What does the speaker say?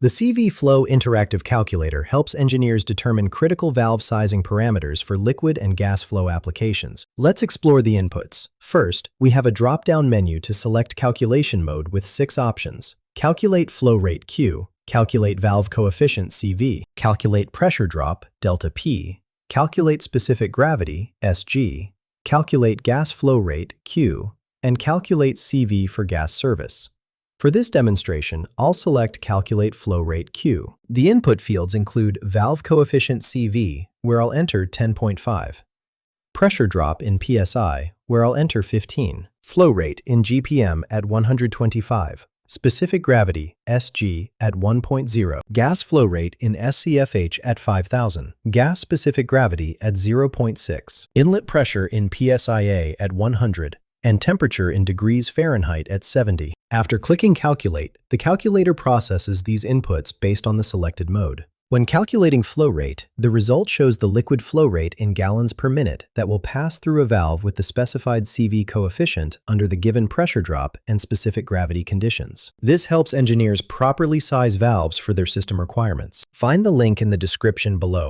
The CV Flow Interactive Calculator helps engineers determine critical valve sizing parameters for liquid and gas flow applications. Let's explore the inputs. First, we have a drop-down menu to select calculation mode with 6 options. Calculate flow rate Q, calculate valve coefficient CV, calculate pressure drop, delta P, calculate specific gravity, SG, calculate gas flow rate, Q, and calculate CV for gas service. For this demonstration, I'll select Calculate Flow Rate Q. The input fields include Valve Coefficient CV, where I'll enter 10.5, Pressure Drop in PSI, where I'll enter 15, Flow Rate in GPM at 125, Specific Gravity, SG, at 1.0, Gas Flow Rate in SCFH at 5000, Gas Specific Gravity at 0.6, Inlet Pressure in PSIA at 100, and temperature in degrees Fahrenheit at 70. After clicking Calculate, the calculator processes these inputs based on the selected mode. When calculating flow rate, the result shows the liquid flow rate in gallons per minute that will pass through a valve with the specified CV coefficient under the given pressure drop and specific gravity conditions. This helps engineers properly size valves for their system requirements. Find the link in the description below.